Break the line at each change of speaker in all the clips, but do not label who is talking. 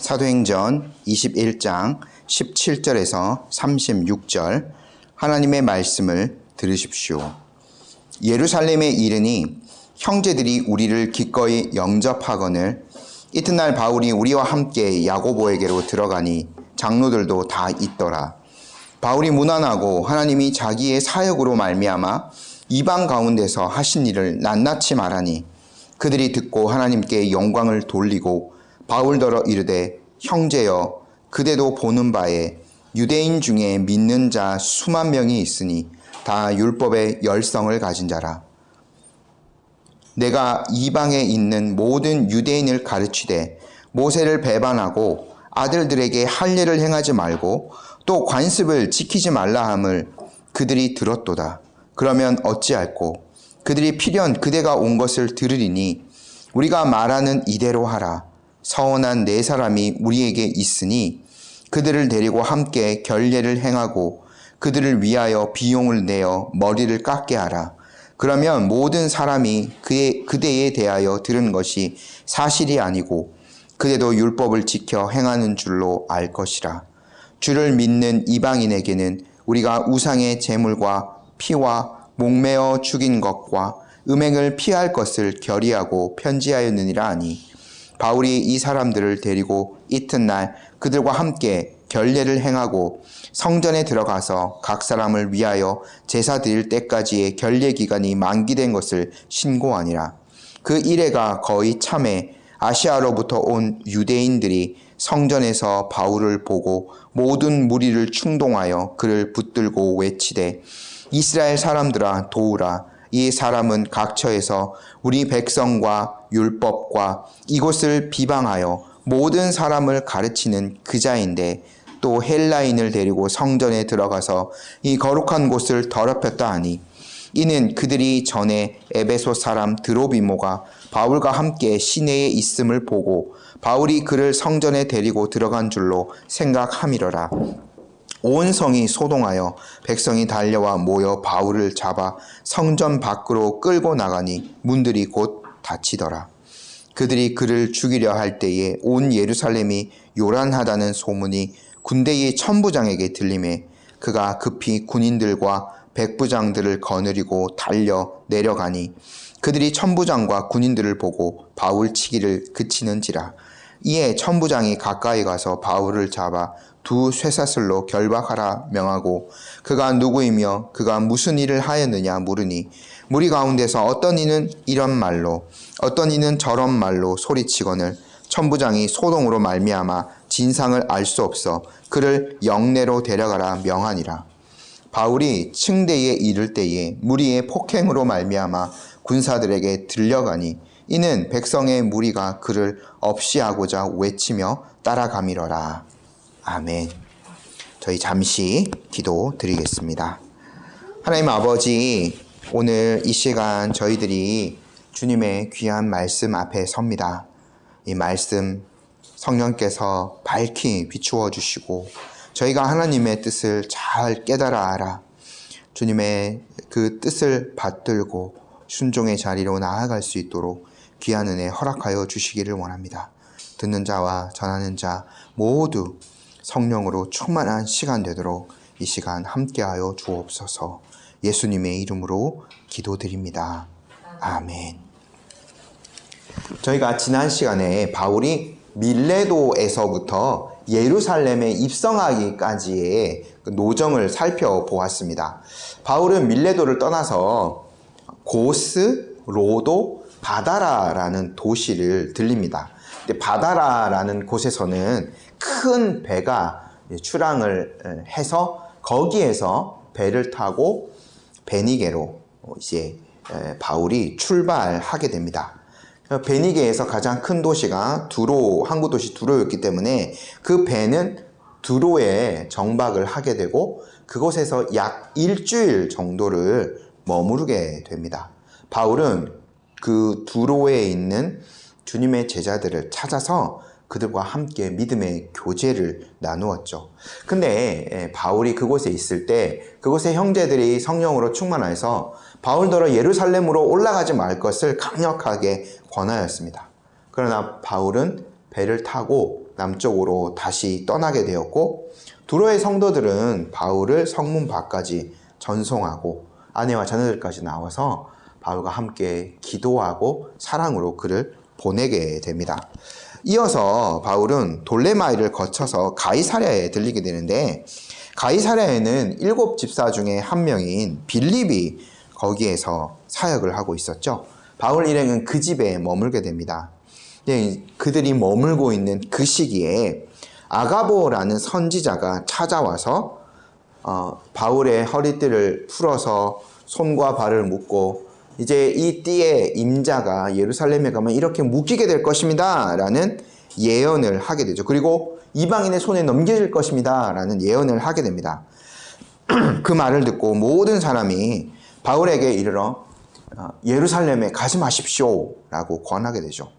사도행전 21장 17절에서 36절 하나님의 말씀을 들으십시오. 예루살렘에 이르니 형제들이 우리를 기꺼이 영접하거늘 이튿날 바울이 우리와 함께 야고보에게로 들어가니 장로들도 다 있더라. 바울이 문안하고 하나님이 자기의 사역으로 말미암아 이방 가운데서 하신 일을 낱낱이 말하니 그들이 듣고 하나님께 영광을 돌리고 바울더러 이르되 형제여 그대도 보는 바에 유대인 중에 믿는 자 수만 명이 있으니 다 율법의 열성을 가진 자라. 내가 이방에 있는 모든 유대인을 가르치되 모세를 배반하고 아들들에게 할례를 행하지 말고 또 관습을 지키지 말라 함을 그들이 들었도다. 그러면 어찌할꼬? 그들이 필연 그대가 온 것을 들으리니 우리가 말하는 이대로 하라. 서원한 네 사람이 우리에게 있으니 그들을 데리고 함께 결례를 행하고 그들을 위하여 비용을 내어 머리를 깎게 하라. 그러면 모든 사람이 그대에 대하여 들은 것이 사실이 아니고 그대도 율법을 지켜 행하는 줄로 알 것이라. 주를 믿는 이방인에게는 우리가 우상의 제물과 피와 목매어 죽인 것과 음행을 피할 것을 결의하고 편지하였느니라 하니 바울이 이 사람들을 데리고 이튿날 그들과 함께 결례를 행하고 성전에 들어가서 각 사람을 위하여 제사 드릴 때까지의 결례 기간이 만기된 것을 신고하니라. 그 이래가 거의 참에 아시아로부터 온 유대인들이 성전에서 바울을 보고 모든 무리를 충동하여 그를 붙들고 외치되 이스라엘 사람들아 도우라. 이 사람은 각처에서 우리 백성과 율법과 이곳을 비방하여 모든 사람을 가르치는 그자인데 또 헬라인을 데리고 성전에 들어가서 이 거룩한 곳을 더럽혔다 하니 이는 그들이 전에 에베소 사람 드로비모가 바울과 함께 시내에 있음을 보고 바울이 그를 성전에 데리고 들어간 줄로 생각함이러라. 온 성이 소동하여 백성이 달려와 모여 바울을 잡아 성전 밖으로 끌고 나가니 문들이 곧 닫히더라. 그들이 그를 죽이려 할 때에 온 예루살렘이 요란하다는 소문이 군대의 천부장에게 들리매 그가 급히 군인들과 백부장들을 거느리고 달려 내려가니 그들이 천부장과 군인들을 보고 바울 치기를 그치는지라. 이에 천부장이 가까이 가서 바울을 잡아 두 쇠사슬로 결박하라 명하고 그가 누구이며 그가 무슨 일을 하였느냐 물으니 무리 가운데서 어떤 이는 이런 말로 어떤 이는 저런 말로 소리치거늘 천부장이 소동으로 말미암아 진상을 알 수 없어 그를 영내로 데려가라 명하니라. 바울이 층대에 이를 때에 무리의 폭행으로 말미암아 군사들에게 들려가니 이는 백성의 무리가 그를 없이하고자 외치며 따라가미러라. 아멘. 저희 잠시 기도 드리겠습니다. 하나님 아버지, 오늘 이 시간 저희들이 주님의 귀한 말씀 앞에 섭니다. 이 말씀 성령께서 밝히 비추어 주시고 저희가 하나님의 뜻을 잘 깨달아 알아 주님의 그 뜻을 받들고 순종의 자리로 나아갈 수 있도록 귀한 은혜 허락하여 주시기를 원합니다. 듣는 자와 전하는 자 모두 성령으로 충만한 시간 되도록 이 시간 함께하여 주옵소서. 예수님의 이름으로 기도드립니다. 아멘. 저희가 지난 시간에 바울이 밀레도에서부터 예루살렘에 입성하기까지의 노정을 살펴보았습니다. 바울은 밀레도를 떠나서 고스, 로도, 바다라라는 도시를 들립니다. 근데 바다라라는 곳에서는 큰 배가 출항을 해서 거기에서 배를 타고 베니게로 이제 바울이 출발하게 됩니다. 베니게에서 가장 큰 도시가 두로, 항구 도시 두로였기 때문에 그 배는 두로에 정박을 하게 되고 그곳에서 약 일주일 정도를 머무르게 됩니다. 바울은 그 두로에 있는 주님의 제자들을 찾아서 그들과 함께 믿음의 교제를 나누었죠. 근데 바울이 그곳에 있을 때 그곳의 형제들이 성령으로 충만해서 바울더러 예루살렘으로 올라가지 말 것을 강력하게 권하였습니다. 그러나 바울은 배를 타고 남쪽으로 다시 떠나게 되었고, 두로의 성도들은 바울을 성문 밖까지 전송하고 아내와 자녀들까지 나와서 바울과 함께 기도하고 사랑으로 그를 보내게 됩니다. 이어서 바울은 돌레마이를 거쳐서 가이사랴에 들리게 되는데, 가이사랴에는 7 집사 중에 한 명인 빌립이 거기에서 사역을 하고 있었죠. 바울 일행은 그 집에 머물게 됩니다. 그들이 머물고 있는 그 시기에 아가보라는 선지자가 찾아와서 바울의 허리띠를 풀어서 손과 발을 묶고, 이제 이 띠의 임자가 예루살렘에 가면 이렇게 묶이게 될 것입니다 라는 예언을 하게 되죠. 그리고 이방인의 손에 넘겨질 것입니다 라는 예언을 하게 됩니다. 그 말을 듣고 모든 사람이 바울에게 이르러 예루살렘에 가지 마십시오 라고 권하게 되죠.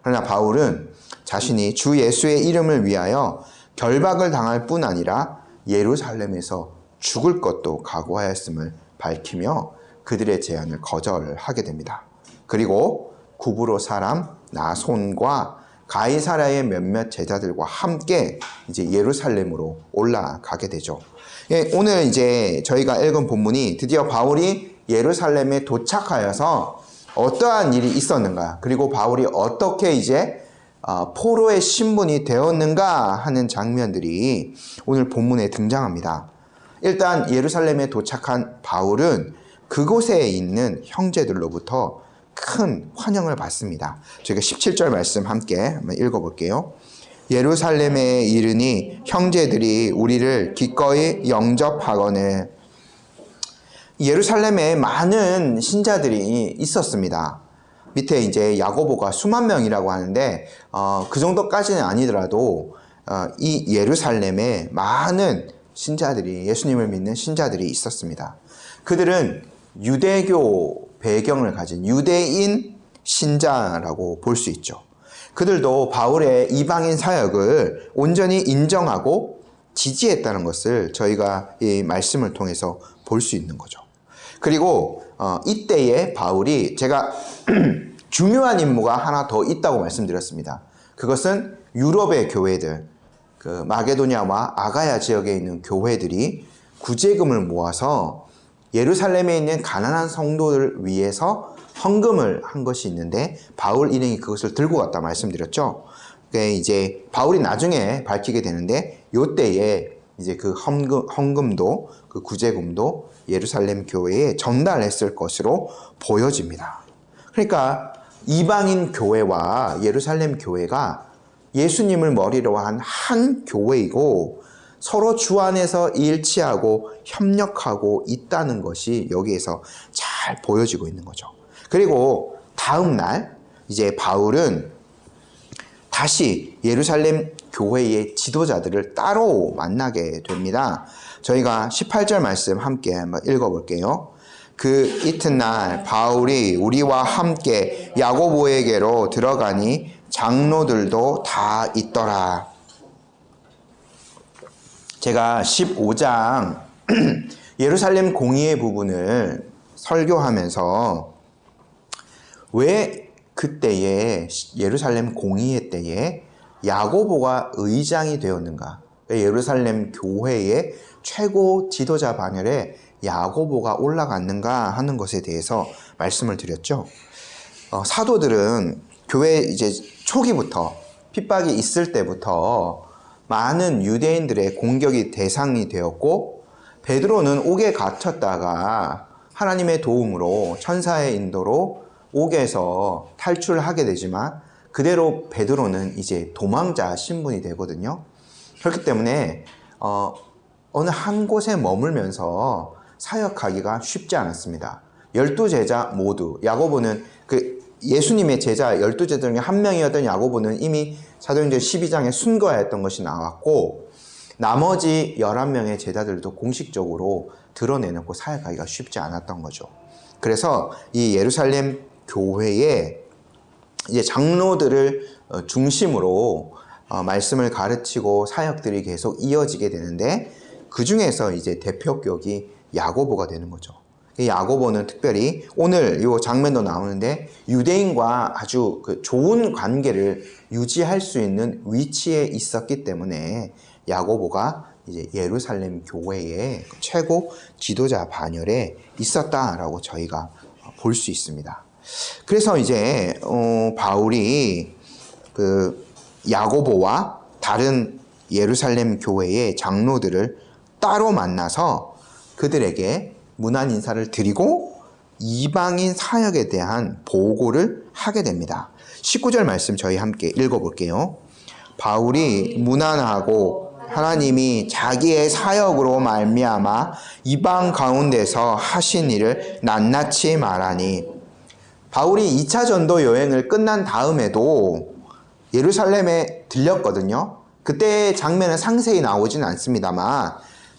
그러나 바울은 자신이 주 예수의 이름을 위하여 결박을 당할 뿐 아니라 예루살렘에서 죽을 것도 각오하였음을 밝히며 그들의 제안을 거절하게 됩니다. 그리고 구브로 사람 나손과 가이사랴의 몇몇 제자들과 함께 이제 예루살렘으로 올라가게 되죠. 오늘 이제 저희가 읽은 본문이 드디어 바울이 예루살렘에 도착하여서 어떠한 일이 있었는가, 그리고 바울이 어떻게 이제 포로의 신분이 되었는가 하는 장면들이 오늘 본문에 등장합니다. 일단 예루살렘에 도착한 바울은 그곳에 있는 형제들로부터 큰 환영을 받습니다. 저희가 17절 말씀 함께 한번 읽어볼게요. 예루살렘에 이르니 형제들이 우리를 기꺼이 영접하거늘. 예루살렘에 많은 신자들이 있었습니다. 밑에 이제 야고보가 수만 명이라고 하는데 그 정도까지는 아니더라도 이 예루살렘에 많은 신자들이, 예수님을 믿는 신자들이 있었습니다. 그들은 유대교 배경을 가진 유대인 신자라고 볼 수 있죠. 그들도 바울의 이방인 사역을 온전히 인정하고 지지했다는 것을 저희가 이 말씀을 통해서 볼 수 있는 거죠. 그리고 이때에 바울이, 제가 중요한 임무가 하나 더 있다고 말씀드렸습니다. 그것은 유럽의 교회들, 그 마게도냐와 아가야 지역에 있는 교회들이 구제금을 모아서 예루살렘에 있는 가난한 성도를 위해서 헌금을 한 것이 있는데, 바울 일행이 그것을 들고 갔다 말씀드렸죠. 이제 바울이 나중에 밝히게 되는데, 요때에 이제 그 헌금도, 그 구제금도 예루살렘 교회에 전달했을 것으로 보여집니다. 그러니까 이방인 교회와 예루살렘 교회가 예수님을 머리로 한 교회이고, 서로 주 안에서 일치하고 협력하고 있다는 것이 여기에서 잘 보여지고 있는 거죠. 그리고 다음 날 이제 바울은 다시 예루살렘 교회의 지도자들을 따로 만나게 됩니다. 저희가 18절 말씀 함께 한번 읽어볼게요. 그 이튿날 바울이 우리와 함께 야고보에게로 들어가니 장로들도 다 있더라. 제가 15장 예루살렘 공의회 부분을 설교하면서 왜 그때에 예루살렘 공의회 때에 야고보가 의장이 되었는가, 예루살렘 교회의 최고 지도자 반열에 야고보가 올라갔는가 하는 것에 대해서 말씀을 드렸죠. 사도들은 교회 이제 초기부터, 핍박이 있을 때부터 많은 유대인들의 공격이 대상이 되었고, 베드로는 옥에 갇혔다가 하나님의 도움으로, 천사의 인도로 옥에서 탈출하게 되지만, 그대로 베드로는 이제 도망자 신분이 되거든요. 그렇기 때문에 어느 한 곳에 머물면서 사역하기가 쉽지 않았습니다. 12제자 모두, 야고보는 그 예수님의 제자 12제자 중에 한 명이었던 야고보는 이미 사도행전 12장에 순교하였던 것이 나왔고, 나머지 11명의 제자들도 공식적으로 드러내놓고 사역하기가 쉽지 않았던 거죠. 그래서 이 예루살렘 교회에 이제 장로들을 중심으로 말씀을 가르치고 사역들이 계속 이어지게 되는데, 그 중에서 이제 대표격이 야고보가 되는 거죠. 야고보는 특별히 오늘 이 장면도 나오는데 유대인과 아주 좋은 관계를 유지할 수 있는 위치에 있었기 때문에 야고보가 이제 예루살렘 교회의 최고 지도자 반열에 있었다라고 저희가 볼 수 있습니다. 그래서 이제 바울이 그 야고보와 다른 예루살렘 교회의 장로들을 따로 만나서 그들에게 문안 인사를 드리고 이방인 사역에 대한 보고를 하게 됩니다. 19절 말씀 저희 함께 읽어볼게요. 바울이 문안하고 하나님이 자기의 사역으로 말미암아 이방 가운데서 하신 일을 낱낱이 말하니, 바울이 2차 전도 여행을 끝난 다음에도 예루살렘에 들렸거든요. 그때의 장면은 상세히 나오진 않습니다만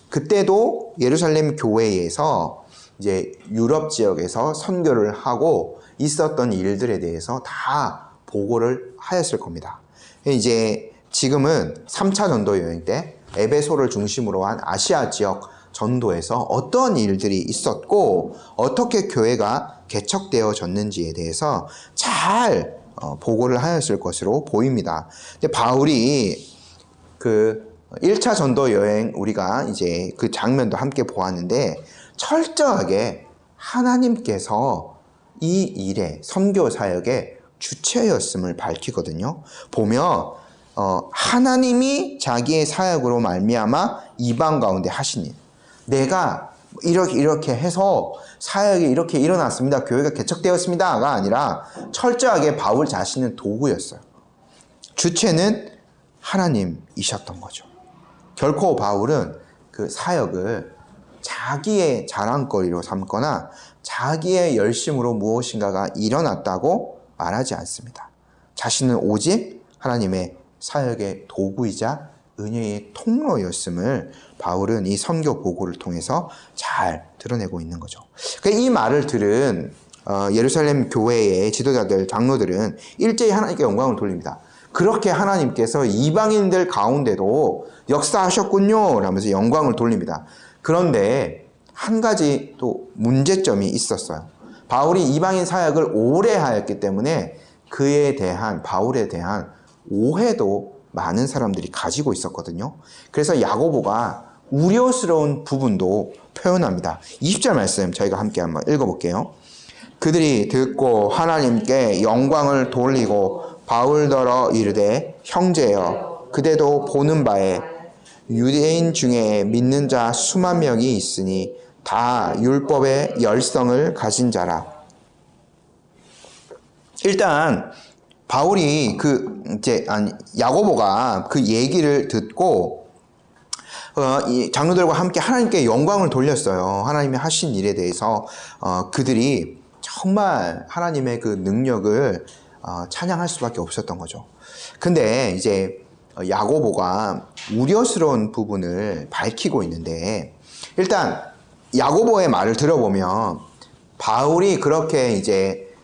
그때도 예루살렘 교회에서 이제 유럽 지역에서 선교를 하고 있었던 일들에 대해서 다 보고를 하였을 겁니다. 이제 지금은 3차 전도 여행 때 에베소를 중심으로 한 아시아 지역 전도에서 어떤 일들이 있었고 어떻게 교회가 개척되어졌는지에 대해서 잘 보고를 하였을 것으로 보입니다. 근데 바울이 그 1차 전도 여행 우리가 이제 그 장면도 함께 보았는데 철저하게 하나님께서 이 일에 선교 사역의 주체였음을 밝히거든요. 보면 하나님이 자기의 사역으로 말미암아 이방 가운데 하신 일, 내가 이렇게 해서 사역이 이렇게 일어났습니다, 교회가 개척되었습니다가 아니라 철저하게 바울 자신은 도구였어요. 주체는 하나님이셨던 거죠. 결코 바울은 그 사역을 자기의 자랑거리로 삼거나 자기의 열심으로 무엇인가가 일어났다고 말하지 않습니다. 자신은 오직 하나님의 사역의 도구이자 은혜의 통로였음을 바울은 이 선교 보고를 통해서 잘 드러내고 있는 거죠. 이 말을 들은 예루살렘 교회의 지도자들, 장로들은 일제히 하나님께 영광을 돌립니다. 그렇게 하나님께서 이방인들 가운데도 역사하셨군요 라면서 영광을 돌립니다. 그런데 한 가지 또 문제점이 있었어요. 바울이 이방인 사역을 오래 하였기 때문에 바울에 대한 오해도 많은 사람들이 가지고 있었거든요. 그래서 야고보가 우려스러운 부분도 표현합니다. 20절 말씀 저희가 함께 한번 읽어볼게요. 그들이 듣고 하나님께 영광을 돌리고 바울더러 이르되, 형제여, 그대도 보는 바에 유대인 중에 믿는 자 수만 명이 있으니 다 율법의 열성을 가진 자라. 일단 바울이 야고보가 그 얘기를 듣고 이 장로들과 함께 하나님께 영광을 돌렸어요. 하나님이 하신 일에 대해서 그들이 정말 하나님의 그 능력을 찬양할 수밖에 없었던 거죠. 근데 이제 야고보가 우려스러운 부분을 밝히고 있는데, 일단 야고보의 말을 들어보면 바울이 그렇게 이제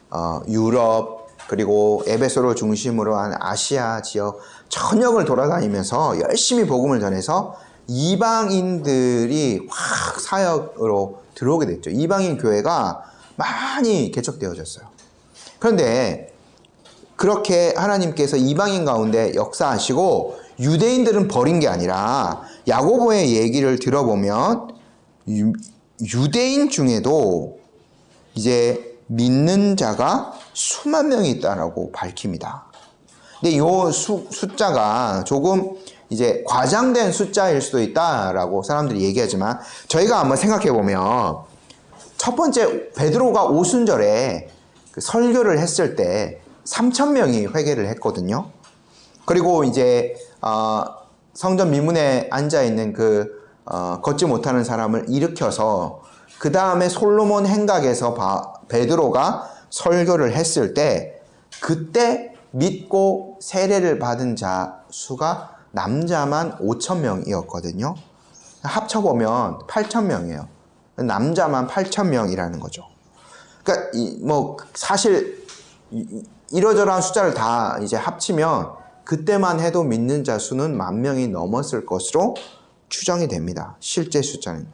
유럽 그리고 에베소를 중심으로 한 아시아 지역 전역을 돌아다니면서 열심히 복음을 전해서 이방인들이 확 사역으로 들어오게 됐죠. 이방인 교회가 많이 개척되어졌어요. 그런데 그렇게 하나님께서 이방인 가운데 역사하시고 유대인들은 버린 게 아니라 야고보의 얘기를 들어보면 유대인 중에도 이제 믿는 자가 수만 명이 있다라고 밝힙니다. 근데 이 숫자가 조금 이제 과장된 숫자일 수도 있다라고 사람들이 얘기하지만, 저희가 한번 생각해 보면 첫 번째 베드로가 오순절에 그 설교를 했을 때 3,000명이 회개를 했거든요. 그리고 이제 성전 미문에 앉아 있는 걷지 못하는 사람을 일으켜서 그 다음에 솔로몬 행각에서 베드로가 설교를 했을 때 그때 믿고 세례를 받은 자 수가 남자만 5,000명이었거든요. 합쳐보면 8,000명이에요. 남자만 8,000명이라는 거죠. 그러니까 사실 이러저러한 숫자를 다 이제 합치면 그때만 해도 믿는 자 수는 10,000명이 넘었을 것으로 추정이 됩니다. 실제 숫자는.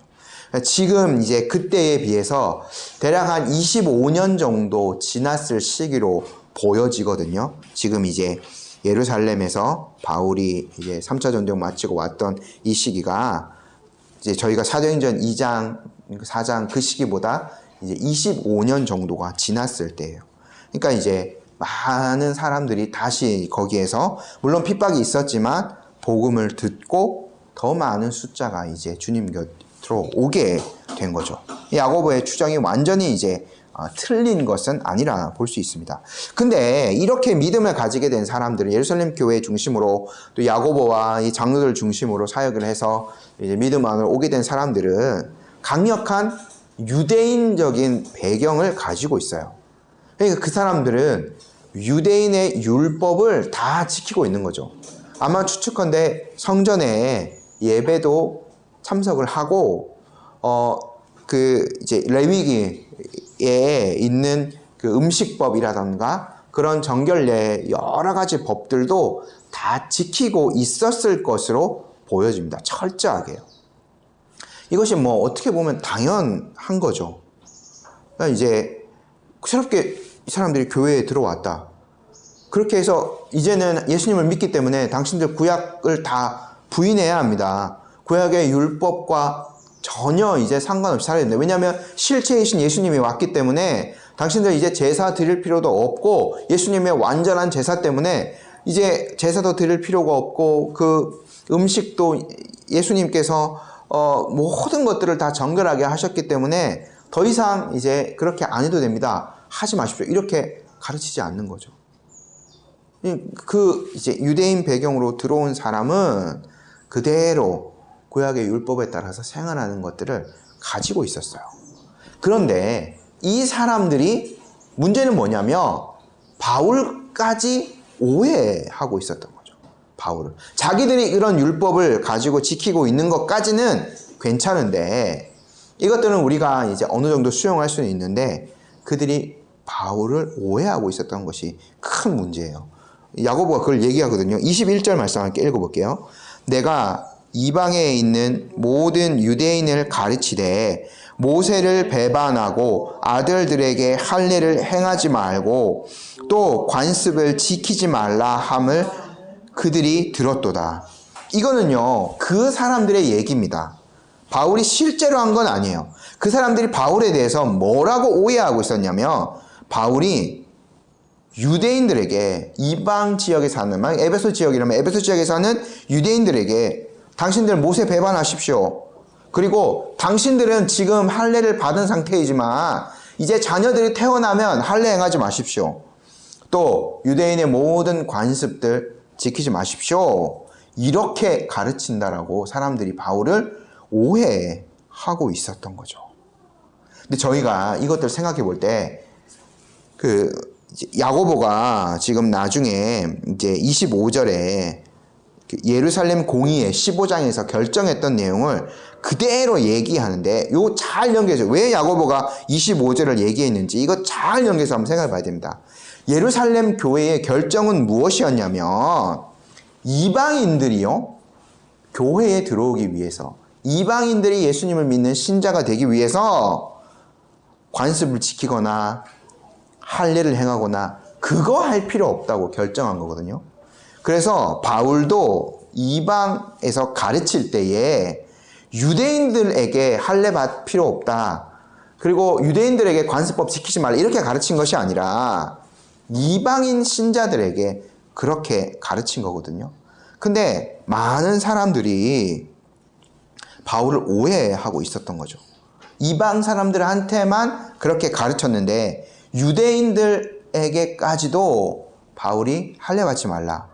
지금 이제 그때에 비해서 대략 한 25년 정도 지났을 시기로 보여지거든요. 지금 이제 예루살렘에서 바울이 이제 3차 전쟁 마치고 왔던 이 시기가 이제 저희가 사도행전 2장, 4장 그 시기보다 이제 25년 정도가 지났을 때예요. 그러니까 이제 많은 사람들이 다시 거기에서 물론 핍박이 있었지만 복음을 듣고 더 많은 숫자가 이제 주님 곁으로 오게 된 거죠. 야고보의 추정이 완전히 이제 틀린 것은 아니라 볼 수 있습니다. 근데 이렇게 믿음을 가지게 된 사람들은 예루살렘 교회 중심으로 또 야고보와 이 장로들 중심으로 사역을 해서 이제 믿음 안으로 오게 된 사람들은 강력한 유대인적인 배경을 가지고 있어요. 그러니까 그 사람들은 유대인의 율법을 다 지키고 있는 거죠. 아마 추측컨대 성전에 예배도 참석을 하고 이제 레위기에 있는 그 음식법이라던가 그런 정결례 여러 가지 법들도 다 지키고 있었을 것으로 보여집니다. 철저하게요. 이것이 뭐 어떻게 보면 당연한 거죠. 그러니까 이제 새롭게 이 사람들이 교회에 들어왔다. 그렇게 해서 이제는 예수님을 믿기 때문에 당신들 구약을 다 부인해야 합니다. 구약의 율법과 전혀 이제 상관없이 살아야 된다. 왜냐하면 실체이신 예수님이 왔기 때문에 당신들 이제 제사 드릴 필요도 없고 예수님의 완전한 제사 때문에 이제 제사도 드릴 필요가 없고 그 음식도 예수님께서 모든 것들을 다 정결하게 하셨기 때문에 더 이상 이제 그렇게 안 해도 됩니다. 하지 마십시오. 이렇게 가르치지 않는 거죠. 그 이제 유대인 배경으로 들어온 사람은 그대로 구약의 율법에 따라서 생활하는 것들을 가지고 있었어요. 그런데 이 사람들이 문제는 뭐냐면 바울까지 오해하고 있었던 거죠. 바울을. 자기들이 이런 율법을 가지고 지키고 있는 것까지는 괜찮은데 이것들은 우리가 이제 어느 정도 수용할 수는 있는데 그들이 바울을 오해하고 있었던 것이 큰 문제예요. 야고보가 그걸 얘기하거든요. 21절 말씀 함께 읽어볼게요. 내가 이방에 있는 모든 유대인을 가르치되 모세를 배반하고 아들들에게 할례를 행하지 말고 또 관습을 지키지 말라 함을 그들이 들었도다. 이거는요, 그 사람들의 얘기입니다. 바울이 실제로 한 건 아니에요. 그 사람들이 바울에 대해서 뭐라고 오해하고 있었냐면 바울이 유대인들에게 이방 지역에 사는, 만약 에베소 지역이라면 에베소 지역에 사는 유대인들에게 당신들 모세 배반하십시오. 그리고 당신들은 지금 할례를 받은 상태이지만 이제 자녀들이 태어나면 할례 행하지 마십시오. 또 유대인의 모든 관습들 지키지 마십시오. 이렇게 가르친다라고 사람들이 바울을 오해하고 있었던 거죠. 근데 저희가 이것들 생각해 볼 때 야고보가 지금 나중에 이제 25절에 예루살렘 공의회 15장에서 결정했던 내용을 그대로 얘기하는데 요 잘 연결해서 왜 야고보가 25절을 얘기했는지 이거 잘 연결해서 한번 생각해 봐야 됩니다. 예루살렘 교회의 결정은 무엇이었냐면 이방인들이요 교회에 들어오기 위해서 이방인들이 예수님을 믿는 신자가 되기 위해서 관습을 지키거나 할례를 행하거나 그거 할 필요 없다고 결정한 거거든요. 그래서 바울도 이방에서 가르칠 때에 유대인들에게 할례 받을 필요 없다. 그리고 유대인들에게 관습법 지키지 말라 이렇게 가르친 것이 아니라 이방인 신자들에게 그렇게 가르친 거거든요. 근데 많은 사람들이 바울을 오해하고 있었던 거죠. 이방 사람들한테만 그렇게 가르쳤는데 유대인들에게까지도 바울이 할례 받지 말라.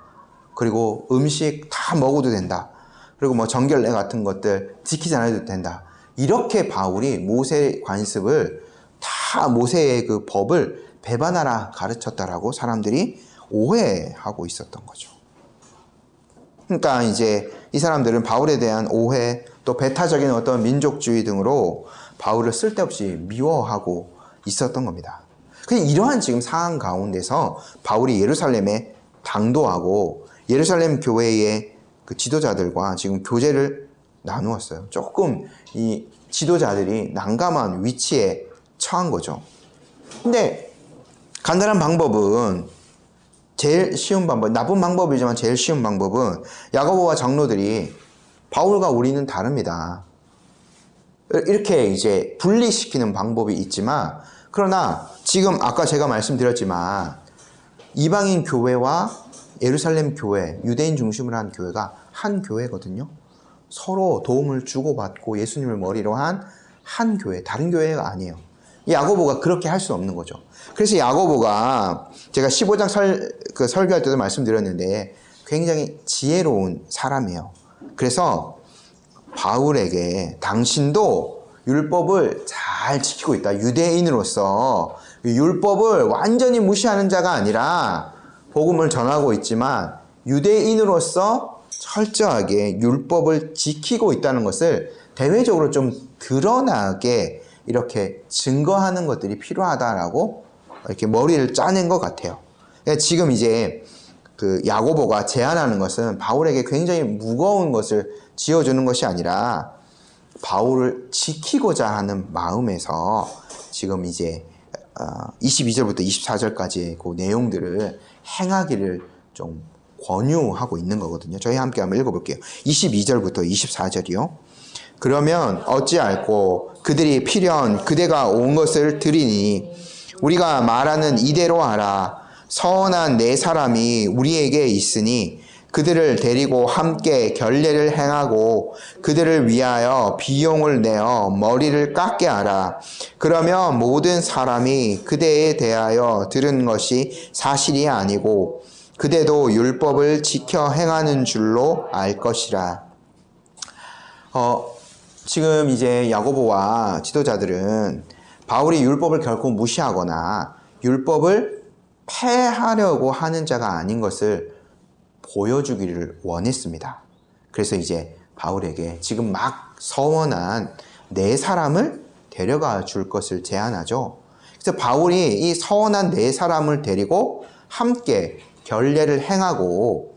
그리고 음식 다 먹어도 된다. 그리고 뭐 정결례 같은 것들 지키지 않아도 된다. 이렇게 바울이 모세 관습을 다 모세의 그 법을 배반하라 가르쳤다라고 사람들이 오해하고 있었던 거죠. 그러니까 이제 이 사람들은 바울에 대한 오해 또 배타적인 어떤 민족주의 등으로 바울을 쓸데없이 미워하고 있었던 겁니다. 그냥 이러한 지금 상황 가운데서 바울이 예루살렘에 당도하고 예루살렘 교회의 그 지도자들과 지금 교제를 나누었어요. 조금 이 지도자들이 난감한 위치에 처한 거죠. 근데 간단한 방법은, 제일 쉬운 방법, 나쁜 방법이지만 제일 쉬운 방법은, 야고보와 장로들이 바울과 우리는 다릅니다, 이렇게 이제 분리시키는 방법이 있지만, 그러나 지금 아까 제가 말씀드렸지만 이방인 교회와 예루살렘 교회, 유대인 중심으로 한 교회가 한 교회거든요. 서로 도움을 주고받고 예수님을 머리로 한 교회, 다른 교회가 아니에요. 야고보가 그렇게 할 수 없는 거죠. 그래서 야고보가 제가 15장 설교할 때도 말씀드렸는데 굉장히 지혜로운 사람이에요. 그래서 바울에게 당신도 율법을 잘 지키고 있다, 유대인으로서 율법을 완전히 무시하는 자가 아니라 복음을 전하고 있지만 유대인으로서 철저하게 율법을 지키고 있다는 것을 대외적으로 좀 드러나게 이렇게 증거하는 것들이 필요하다라고 이렇게 머리를 짜낸 것 같아요. 지금 이제 그 야고보가 제안하는 것은 바울에게 굉장히 무거운 것을 지어주는 것이 아니라 바울을 지키고자 하는 마음에서 지금 이제 22절부터 24절까지의 그 내용들을 행하기를 좀 권유하고 있는 거거든요. 저희 함께 한번 읽어볼게요. 22절부터 24절이요. 그러면 어찌할꼬 그들이 필연 그대가 온 것을 들으니 우리가 말하는 이대로 하라. 서원한 네 사람이 우리에게 있으니 그들을 데리고 함께 결례를 행하고 그들을 위하여 비용을 내어 머리를 깎게 하라. 그러면 모든 사람이 그대에 대하여 들은 것이 사실이 아니고 그대도 율법을 지켜 행하는 줄로 알 것이라. 지금 이제 야고보와 지도자들은 바울이 율법을 결코 무시하거나 율법을 폐하려고 하는 자가 아닌 것을 보여주기를 원했습니다. 그래서 이제 바울에게 지금 막 서원한 네 사람을 데려가 줄 것을 제안하죠. 그래서 바울이 이 서원한 네 사람을 데리고 함께 결례를 행하고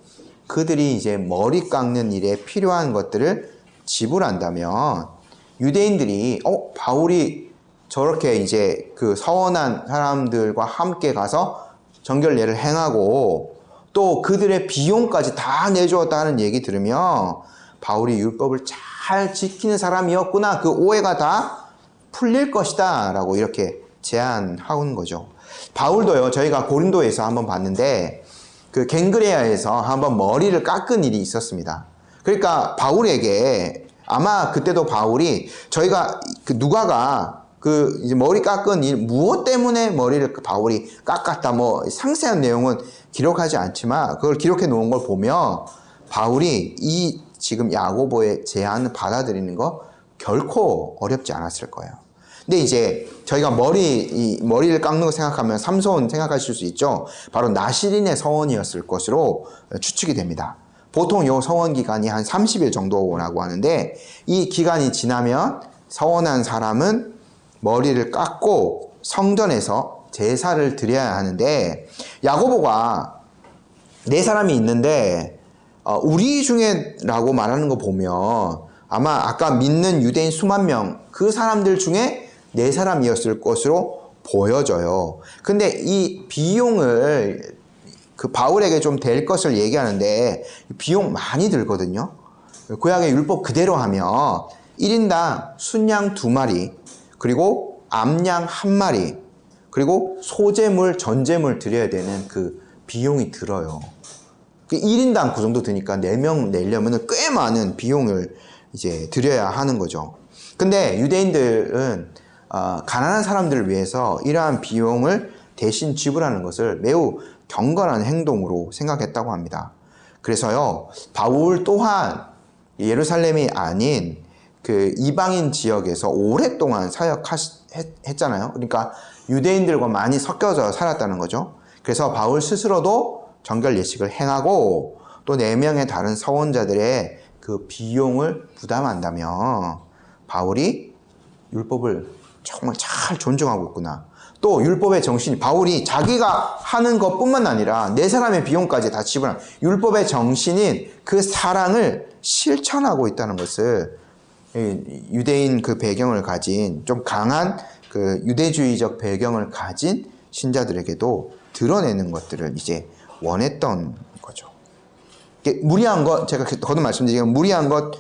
그들이 이제 머리 깎는 일에 필요한 것들을 지불한다면 유대인들이 바울이 저렇게 이제 그 서원한 사람들과 함께 가서 정결례를 행하고 또 그들의 비용까지 다 내주었다 하는 얘기 들으면 바울이 율법을 잘 지키는 사람이었구나, 그 오해가 다 풀릴 것이다 라고 이렇게 제안하는 거죠. 바울도요, 저희가 고린도에서 한번 봤는데 그 갱그레아에서 한번 머리를 깎은 일이 있었습니다. 그러니까 바울에게 아마 그때도 바울이 저희가 누가가 그 이제 머리 깎은 일, 무엇 때문에 머리를 바울이 깎았다, 뭐 상세한 내용은 기록하지 않지만 그걸 기록해 놓은 걸 보면 바울이 이 지금 야고보의 제안을 받아들이는 거 결코 어렵지 않았을 거예요. 근데 이제 저희가 머리를 깎는 거 생각하면 삼손 생각하실 수 있죠. 바로 나실인의 서원이었을 것으로 추측이 됩니다. 보통 요 서원 기간이 한 30일 정도라고 하는데 이 기간이 지나면 서원한 사람은 머리를 깎고 성전에서 제사를 드려야 하는데 야고보가 네 사람이 있는데 우리 중에라고 말하는 거 보면 아마 아까 믿는 유대인 수만 명 그 사람들 중에 네 사람이었을 것으로 보여져요. 근데 이 비용을 그 바울에게 좀 될 것을 얘기하는데 비용 많이 들거든요. 구약의 율법 그대로 하면 1인당 순양 2마리 그리고 암양 1마리 그리고 소재물 전제물 드려야 되는 그 비용이 들어요. 1인당 그 정도 드니까 4명 내려면 꽤 많은 비용을 이제 드려야 하는 거죠. 근데 유대인들은 가난한 사람들을 위해서 이러한 비용을 대신 지불하는 것을 매우 경건한 행동으로 생각했다고 합니다. 그래서요, 바울 또한 예루살렘이 아닌 그 이방인 지역에서 오랫동안 사역했잖아요. 그러니까 유대인들과 많이 섞여져 살았다는 거죠. 그래서 바울 스스로도 정결 예식을 행하고 또 4명의 다른 서원자들의 그 비용을 부담한다면 바울이 율법을 정말 잘 존중하고 있구나. 또 율법의 정신이 바울이 자기가 하는 것뿐만 아니라 네 사람의 비용까지 다 지불한 율법의 정신인 그 사랑을 실천하고 있다는 것을 유대인 그 배경을 가진 좀 강한 그 유대주의적 배경을 가진 신자들에게도 드러내는 것들을 이제 원했던 거죠. 무리한 것, 제가 거듭 말씀드리면 무리한 것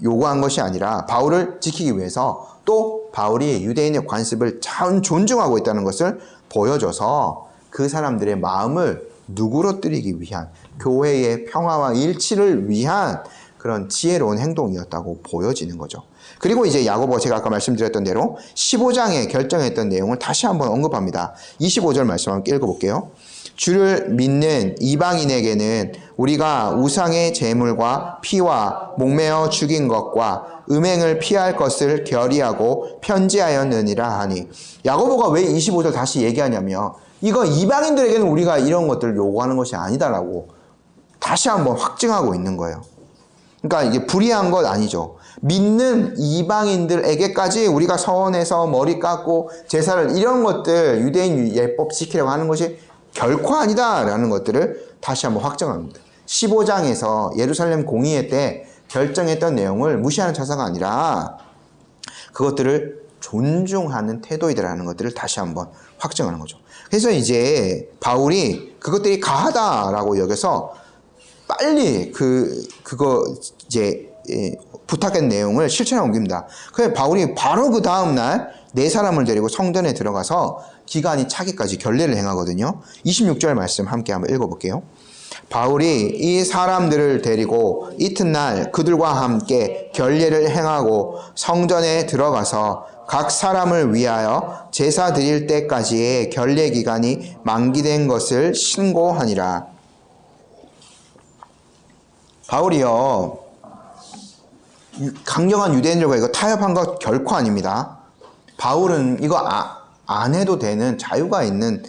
요구한 것이 아니라 바울을 지키기 위해서 또 바울이 유대인의 관습을 참 존중하고 있다는 것을 보여줘서 그 사람들의 마음을 누그러뜨리기 위한 교회의 평화와 일치를 위한 그런 지혜로운 행동이었다고 보여지는 거죠. 그리고 이제 야고보 제가 아까 말씀드렸던 대로 15장에 결정했던 내용을 다시 한번 언급합니다. 25절 말씀 함께 읽어볼게요. 주를 믿는 이방인에게는 우리가 우상의 제물과 피와 목매어 죽인 것과 음행을 피할 것을 결의하고 편지하였느니라 하니, 야고보가 왜 25절 다시 얘기하냐면 이거 이방인들에게는 우리가 이런 것들을 요구하는 것이 아니다라고 다시 한번 확증하고 있는 거예요. 그러니까 이게 불의한 것 아니죠. 믿는 이방인들에게까지 우리가 서원해서 머리 깎고 제사를 이런 것들 유대인 예법 지키려고 하는 것이 결코 아니다라는 것들을 다시 한번 확정합니다. 15장에서 예루살렘 공의회 때 결정했던 내용을 무시하는 처사가 아니라 그것들을 존중하는 태도이다라는 것들을 다시 한번 확정하는 거죠. 그래서 이제 바울이 그것들이 가하다라고 여겨서 빨리 그거 이제 부탁한 내용을 실천에 옮깁니다. 그래서 바울이 바로 그 다음날 네 사람을 데리고 성전에 들어가서 기간이 차기까지 결례를 행하거든요. 26절 말씀 함께 한번 읽어볼게요. 바울이 이 사람들을 데리고 이튿날 그들과 함께 결례를 행하고 성전에 들어가서 각 사람을 위하여 제사 드릴 때까지의 결례 기간이 만기된 것을 신고하니라. 바울이요, 강경한 유대인들과 이거 타협한 것 결코 아닙니다. 바울은 이거 안 해도 되는 자유가 있는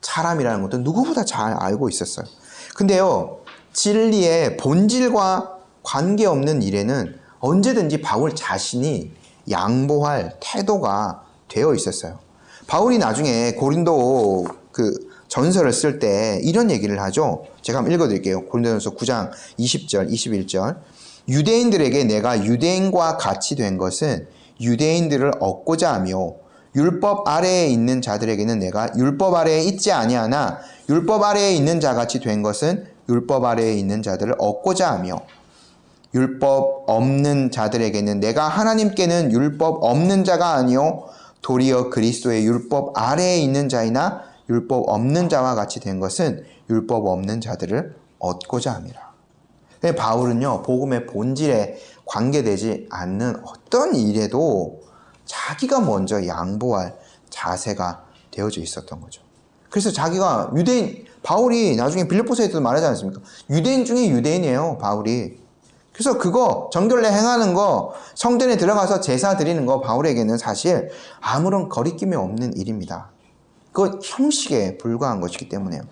사람이라는 것도 누구보다 잘 알고 있었어요. 근데요, 진리의 본질과 관계없는 일에는 언제든지 바울 자신이 양보할 태도가 되어 있었어요. 바울이 나중에 고린도 그 전서를 쓸 때 이런 얘기를 하죠. 제가 한번 읽어드릴게요. 고린도전서 9장 20절, 21절. 유대인들에게 내가 유대인과 같이 된 것은 유대인들을 얻고자 하며 율법 아래에 있는 자들에게는 내가 율법 아래에 있지 아니하나 율법 아래에 있는 자같이 된 것은 율법 아래에 있는 자들을 얻고자 하며 율법 없는 자들에게는 내가 하나님께는 율법 없는 자가 아니요 도리어 그리스도의 율법 아래에 있는 자이나 율법 없는 자와 같이 된 것은 율법 없는 자들을 얻고자 함이라. 바울은요, 복음의 본질에 관계되지 않는 어떤 일에도 자기가 먼저 양보할 자세가 되어져 있었던 거죠. 그래서 자기가 유대인, 바울이 나중에 빌립보서에도 말하지 않습니까? 유대인 중에 유대인이에요, 바울이. 그래서 그거 정결례 행하는 거, 성전에 들어가서 제사 드리는 거 바울에게는 사실 아무런 거리낌이 없는 일입니다. 그건 형식에 불과한 것이기 때문에요.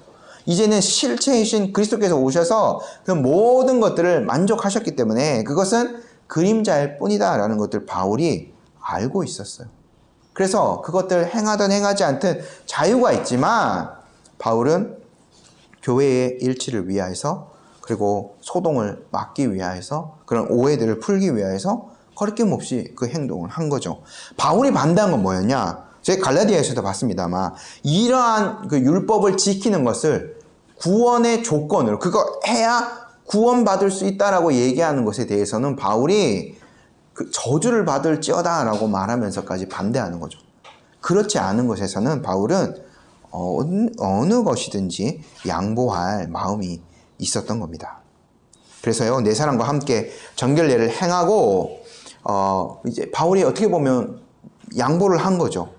이제는 실체이신 그리스도께서 오셔서 그 모든 것들을 만족하셨기 때문에 그것은 그림자일 뿐이다 라는 것들 바울이 알고 있었어요. 그래서 그것들 행하든 행하지 않든 자유가 있지만 바울은 교회의 일치를 위하여서 그리고 소동을 막기 위하여서 그런 오해들을 풀기 위하여서 거리낌 없이 그 행동을 한 거죠. 바울이 반대한 건 뭐였냐? 저희 갈라디아에서도 봤습니다만 이러한 그 율법을 지키는 것을 구원의 조건으로 그거 해야 구원받을 수 있다라고 얘기하는 것에 대해서는 바울이 그 저주를 받을지어다라고 말하면서까지 반대하는 거죠. 그렇지 않은 것에서는 바울은 어느 것이든지 양보할 마음이 있었던 겁니다. 그래서요, 네 사람과 함께 정결례를 행하고 이제 바울이 어떻게 보면 양보를 한 거죠.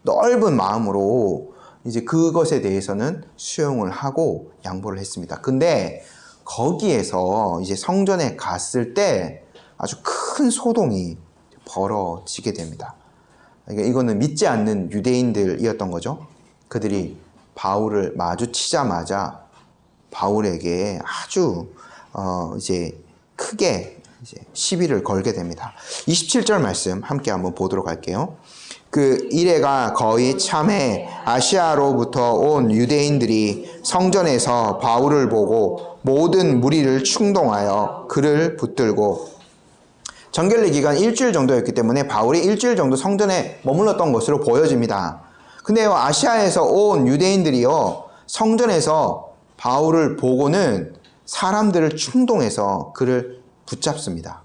넓은 마음으로 이제 그것에 대해서는 수용을 하고 양보를 했습니다. 근데 거기에서 이제 성전에 갔을 때 아주 큰 소동이 벌어지게 됩니다. 그러니까 이거는 믿지 않는 유대인들이었던 거죠. 그들이 바울을 마주치자마자 바울에게 아주 이제 크게 이제 시비를 걸게 됩니다. 27절 말씀 함께 한번 보도록 할게요. 그 이래가 거의 참해 아시아로부터 온 유대인들이 성전에서 바울을 보고 모든 무리를 충동하여 그를 붙들고, 정결례 기간 일주일 정도였기 때문에 바울이 일주일 정도 성전에 머물렀던 것으로 보여집니다. 근데요, 아시아에서 온 유대인들이요, 성전에서 바울을 보고는 사람들을 충동해서 그를 붙잡습니다.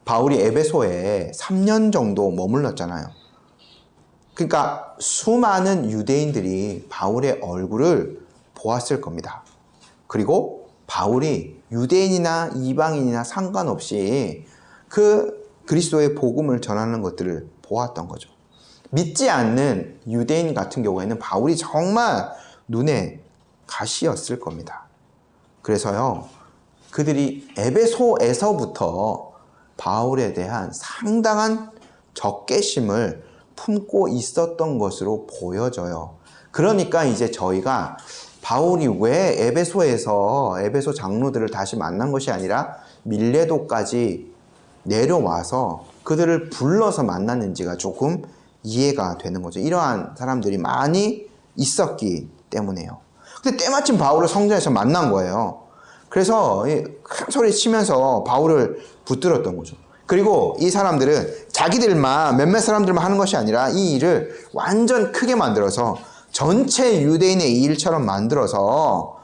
바울이 에베소에 3년 정도 머물렀잖아요. 그러니까 수많은 유대인들이 바울의 얼굴을 보았을 겁니다. 그리고 바울이 유대인이나 이방인이나 상관없이 그 그리스도의 복음을 전하는 것들을 보았던 거죠. 믿지 않는 유대인 같은 경우에는 바울이 정말 눈에 가시였을 겁니다. 그래서요, 그들이 에베소에서부터 바울에 대한 상당한 적개심을 품고 있었던 것으로 보여져요. 그러니까 이제 저희가 바울이 왜 에베소 장로들을 다시 만난 것이 아니라 밀레도까지 내려와서 그들을 불러서 만났는지가 조금 이해가 되는 거죠. 이러한 사람들이 많이 있었기 때문에요. 근데 때마침 바울을 성전에서 만난 거예요. 그래서 큰 소리 치면서 바울을 붙들었던 거죠. 그리고 이 사람들은 자기들만, 몇몇 사람들만 하는 것이 아니라 이 일을 완전 크게 만들어서 전체 유대인의 일처럼 만들어서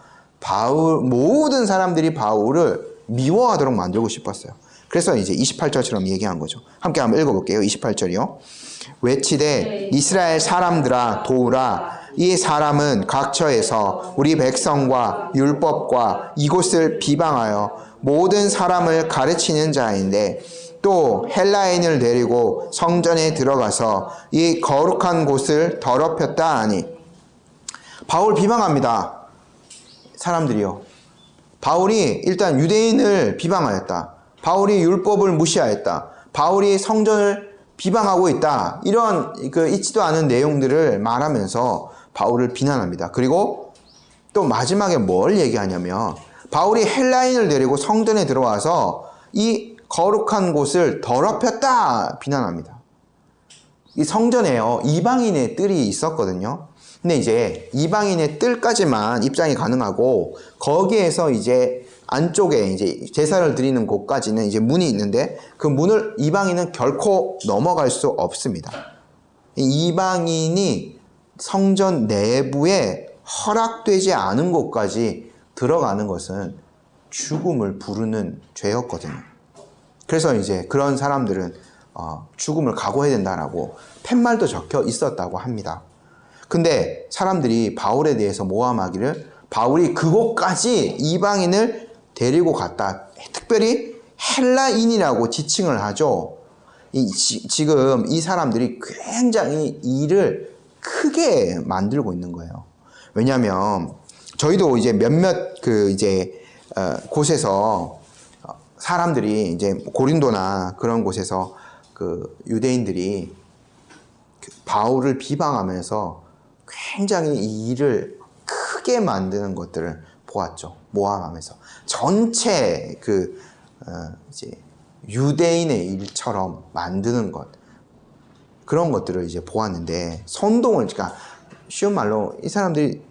모든 사람들이 바울을 미워하도록 만들고 싶었어요. 그래서 이제 28절처럼 얘기한 거죠. 함께 한번 읽어볼게요. 28절이요. 외치되 이스라엘 사람들아 도우라. 이 사람은 각처에서 우리 백성과 율법과 이곳을 비방하여 모든 사람을 가르치는 자인데 또 헬라인을 데리고 성전에 들어가서 이 거룩한 곳을 더럽혔다 하니. 바울 비방합니다. 사람들이요. 바울이 일단 유대인을 비방하였다. 바울이 율법을 무시하였다. 바울이 성전을 비방하고 있다. 이런 있지도 않은 내용들을 말하면서 바울을 비난합니다. 그리고 또 마지막에 뭘 얘기하냐면 바울이 헬라인을 데리고 성전에 들어와서 이 거룩한 곳을 더럽혔다 비난합니다. 이 성전에요, 이방인의 뜰이 있었거든요. 근데 이제 이방인의 뜰까지만 입장이 가능하고 거기에서 이제 안쪽에 이제 제사를 드리는 곳까지는 이제 문이 있는데 그 문을 이방인은 결코 넘어갈 수 없습니다. 이방인이 성전 내부에 허락되지 않은 곳까지 들어가는 것은 죽음을 부르는 죄였거든요. 그래서 이제 그런 사람들은 죽음을 각오해야 된다라고 팻말도 적혀 있었다고 합니다. 근데 사람들이 바울에 대해서 모함하기를 바울이 그곳까지 이방인을 데리고 갔다. 특별히 헬라인이라고 지칭을 하죠. 지금 이 사람들이 굉장히 일을 크게 만들고 있는 거예요. 왜냐하면 저희도 이제 몇몇 곳에서 사람들이 이제 고린도나 그런 곳에서 그 유대인들이 바울을 비방하면서 굉장히 이 일을 크게 만드는 것들을 보았죠. 모함하면서 전체 이제 유대인의 일처럼 만드는 것, 그런 것들을 이제 보았는데 그러니까 쉬운 말로 이 사람들이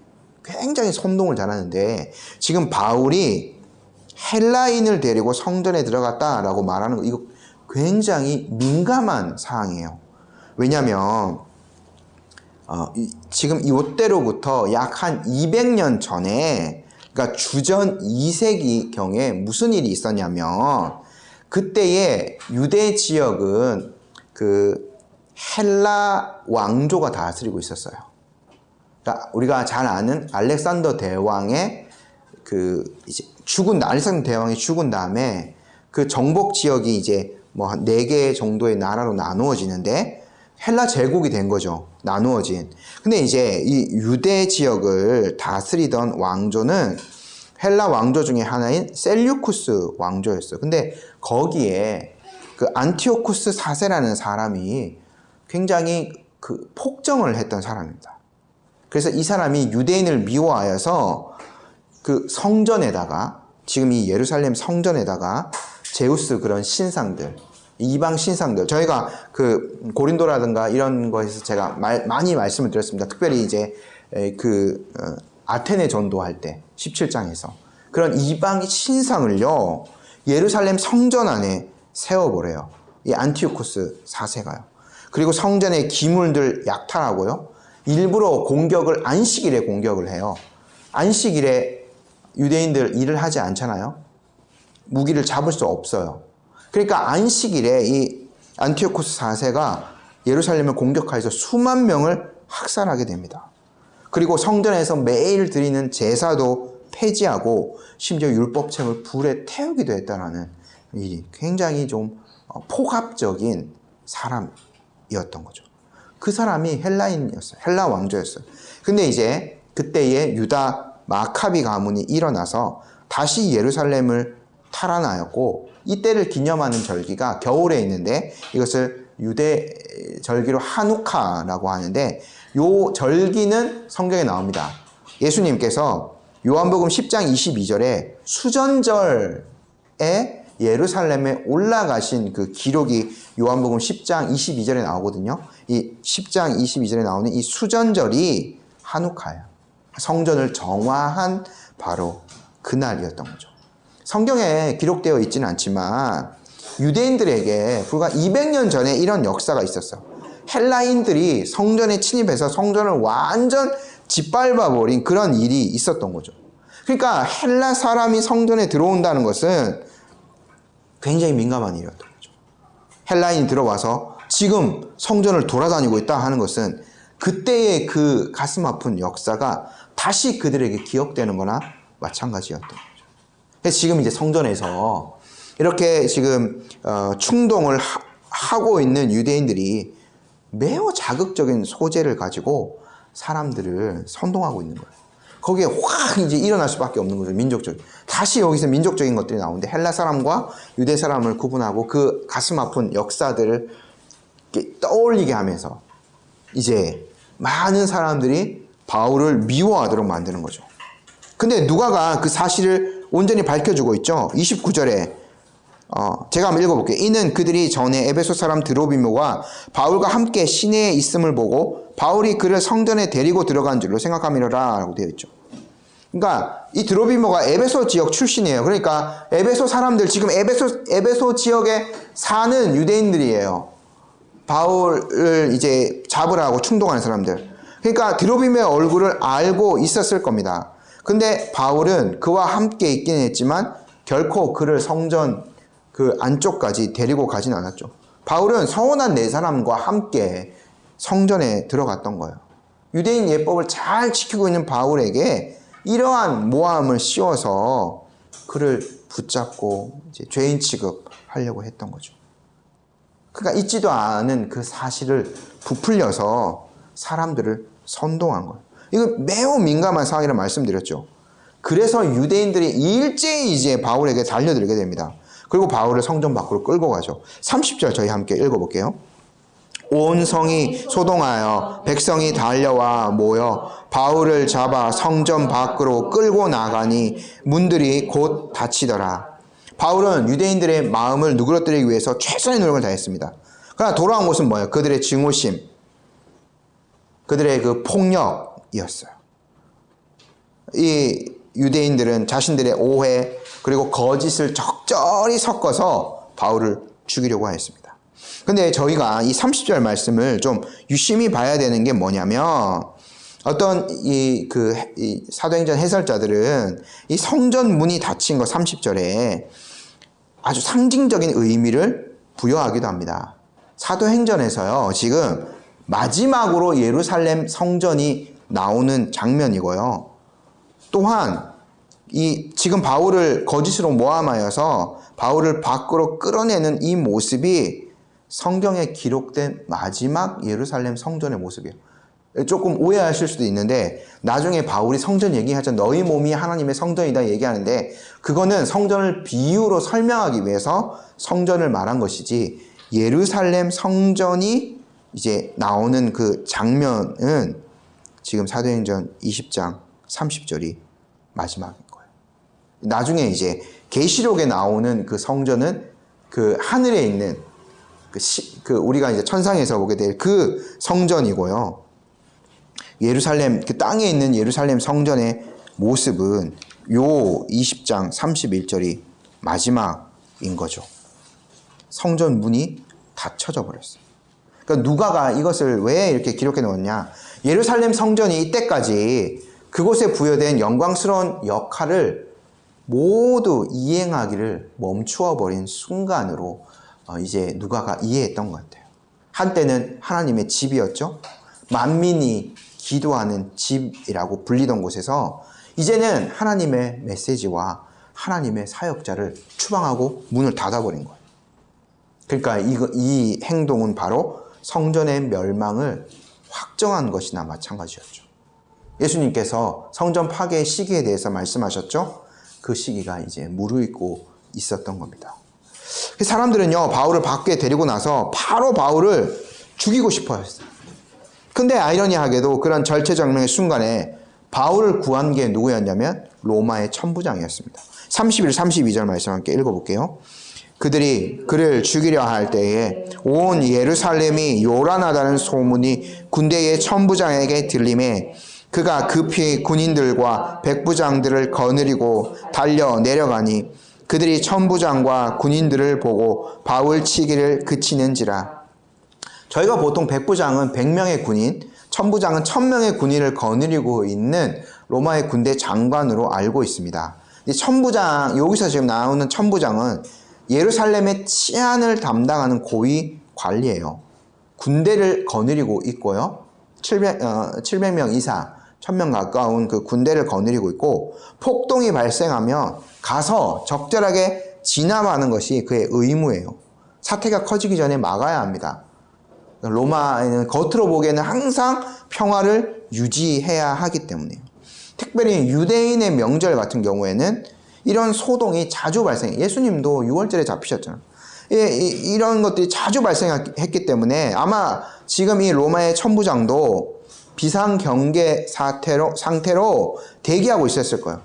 굉장히 선동을 잘하는데 지금 바울이 헬라인을 데리고 성전에 들어갔다라고 말하는 거, 이거 굉장히 민감한 사항이에요. 왜냐하면 지금 이때로부터 약 한 200년 전에, 그러니까 주전 2세기경에 무슨 일이 있었냐면 그때의 유대 지역은 그 헬라 왕조가 다스리고 있었어요. 그러니까 우리가 잘 아는 알렉산더 대왕의 알렉산더 대왕이 죽은 다음에 그 정복 지역이 이제 뭐 한 4개 정도의 나라로 나누어지는데 헬라 제국이 된 거죠. 나누어진. 근데 이제 이 유대 지역을 다스리던 왕조는 헬라 왕조 중에 하나인 셀류쿠스 왕조였어요. 근데 거기에 그 안티오쿠스 4세라는 사람이 굉장히 폭정을 했던 사람입니다. 그래서 이 사람이 유대인을 미워하여서 그 성전에다가, 지금 이 예루살렘 성전에다가 제우스 그런 신상들, 이방 신상들. 저희가 그 고린도라든가 이런 거에서 제가 많이 말씀을 드렸습니다. 특별히 이제 아테네 전도할 때 17장에서 그런 이방 신상을요 예루살렘 성전 안에 세워버려요. 이 안티오코스 4세가요. 그리고 성전의 기물들 약탈하고요. 일부러 공격을 안식일에 공격을 해요. 안식일에 유대인들 일을 하지 않잖아요. 무기를 잡을 수 없어요. 그러니까 안식일에 이 안티오코스 4세가 예루살렘을 공격하여서 수만 명을 학살하게 됩니다. 그리고 성전에서 매일 드리는 제사도 폐지하고 심지어 율법책을 불에 태우기도 했다는 이 굉장히 좀 폭압적인 사람이었던 거죠. 그 사람이 헬라인이었어요. 헬라 왕조였어요. 근데 이제 그때에 유다 마카비 가문이 일어나서 다시 예루살렘을 탈환하였고 이때를 기념하는 절기가 겨울에 있는데 이것을 유대 절기로 하누카라고 하는데 요 절기는 성경에 나옵니다. 예수님께서 요한복음 10장 22절에 수전절에 예루살렘에 올라가신 그 기록이 요한복음 10장 22절에 나오거든요. 이 10장 22절에 나오는 이 수전절이 하누카예요. 성전을 정화한 바로 그날이었던 거죠. 성경에 기록되어 있지는 않지만 유대인들에게 불과 200년 전에 이런 역사가 있었어요. 헬라인들이 성전에 침입해서 성전을 완전 짓밟아버린 그런 일이 있었던 거죠. 그러니까 헬라 사람이 성전에 들어온다는 것은 굉장히 민감한 일이었던 거죠. 헬라인이 들어와서 지금 성전을 돌아다니고 있다 하는 것은 그때의 그 가슴 아픈 역사가 다시 그들에게 기억되는 거나 마찬가지였던 거죠. 그래서 지금 이제 성전에서 이렇게 지금 충동을 하고 있는 유대인들이 매우 자극적인 소재를 가지고 사람들을 선동하고 있는 거예요. 거기에 확 이제 일어날 수밖에 없는 거죠. 민족적인. 다시 여기서 민족적인 것들이 나오는데 헬라 사람과 유대 사람을 구분하고 그 가슴 아픈 역사들을 떠올리게 하면서 이제 많은 사람들이 바울을 미워하도록 만드는 거죠. 근데 누가가 그 사실을 온전히 밝혀주고 있죠. 29절에 제가 한번 읽어볼게요. 이는 그들이 전에 에베소 사람 드로비모가 바울과 함께 시내에 있음을 보고 바울이 그를 성전에 데리고 들어간 줄로 생각함이로라 라고 되어 있죠. 그러니까 이 드로비모가 에베소 지역 출신이에요. 그러니까 에베소 사람들 지금 에베소 지역에 사는 유대인들이에요. 바울을 이제 잡으라고 충동하는 사람들. 그러니까 드로비모의 얼굴을 알고 있었을 겁니다. 근데 바울은 그와 함께 있긴 했지만 결코 그를 성전 그 안쪽까지 데리고 가진 않았죠. 바울은 서운한 네 사람과 함께 성전에 들어갔던 거예요. 유대인 예법을 잘 지키고 있는 바울에게 이러한 모함을 씌워서 그를 붙잡고 이제 죄인 취급하려고 했던 거죠. 그러니까 있지도 않은 그 사실을 부풀려서 사람들을 선동한 거예요. 이거 매우 민감한 상황이라 말씀드렸죠. 그래서 유대인들이 일제히 이제 바울에게 달려들게 됩니다. 그리고 바울을 성전 밖으로 끌고 가죠. 30절 저희 함께 읽어볼게요. 온 성이 소동하여 백성이 달려와 모여 바울을 잡아 성전 밖으로 끌고 나가니 문들이 곧 닫히더라. 바울은 유대인들의 마음을 누그러뜨리기 위해서 최선의 노력을 다했습니다. 그러나 돌아온 것은 뭐예요? 그들의 증오심, 그들의 그 폭력이었어요. 이 유대인들은 자신들의 오해 그리고 거짓을 적절히 섞어서 바울을 죽이려고 했습니다. 근데 저희가 이 30절 말씀을 좀 유심히 봐야 되는 게 뭐냐면 어떤 이 사도행전 해설자들은 이 성전 문이 닫힌 거 30절에 아주 상징적인 의미를 부여하기도 합니다. 사도행전에서요, 지금 마지막으로 예루살렘 성전이 나오는 장면이고요. 또한 지금 바울을 거짓으로 모함하여서 바울을 밖으로 끌어내는 이 모습이 성경에 기록된 마지막 예루살렘 성전의 모습이에요. 조금 오해하실 수도 있는데 나중에 바울이 성전 얘기하자 너희 몸이 하나님의 성전이다 얘기하는데 그거는 성전을 비유로 설명하기 위해서 성전을 말한 것이지 예루살렘 성전이 이제 나오는 그 장면은 지금 사도행전 20장 30절이 마지막인 거예요. 나중에 이제 계시록에 나오는 그 성전은 그 하늘에 있는 우리가 이제 천상에서 보게 될 그 성전이고요. 예루살렘, 그 땅에 있는 예루살렘 성전의 모습은 요 20장 31절이 마지막인 거죠. 성전 문이 닫혀져 버렸어요. 그러니까 누가가 이것을 왜 이렇게 기록해 놓았냐? 예루살렘 성전이 이때까지 그곳에 부여된 영광스러운 역할을 모두 이행하기를 멈추어 버린 순간으로 이제 누가가 이해했던 것 같아요. 한때는 하나님의 집이었죠. 만민이 기도하는 집이라고 불리던 곳에서 이제는 하나님의 메시지와 하나님의 사역자를 추방하고 문을 닫아버린 거예요. 그러니까 이 행동은 바로 성전의 멸망을 확정한 것이나 마찬가지였죠. 예수님께서 성전 파괴의 시기에 대해서 말씀하셨죠. 그 시기가 이제 무르익고 있었던 겁니다. 사람들은요, 바울을 밖에 데리고 나서 바로 바울을 죽이고 싶어 했어요. 근데 아이러니하게도 그런 절체절명의 순간에 바울을 구한 게 누구였냐면 로마의 천부장이었습니다. 31, 32절 말씀 함께 읽어볼게요. 그들이 그를 죽이려 할 때에 온 예루살렘이 요란하다는 소문이 군대의 천부장에게 들림에 그가 급히 군인들과 백부장들을 거느리고 달려 내려가니 그들이 천부장과 군인들을 보고 바울 치기를 그치는지라. 저희가 보통 백부장은 100명의 군인, 천부장은 1000명의 군인을 거느리고 있는 로마의 군대 장관으로 알고 있습니다. 천부장, 여기서 지금 나오는 천부장은 예루살렘의 치안을 담당하는 고위 관리예요. 군대를 거느리고 있고요. 700명 이상, 1000명 가까운 그 군대를 거느리고 있고, 폭동이 발생하면 가서 적절하게 진압하는 것이 그의 의무예요. 사태가 커지기 전에 막아야 합니다. 로마에는 겉으로 보기에는 항상 평화를 유지해야 하기 때문이에요. 특별히 유대인의 명절 같은 경우에는 이런 소동이 자주 발생해요. 예수님도 6월절에 잡히셨잖아요. 이런 것들이 자주 발생했기 때문에 아마 지금 이 로마의 천부장도 비상경계 상태로 대기하고 있었을 거예요.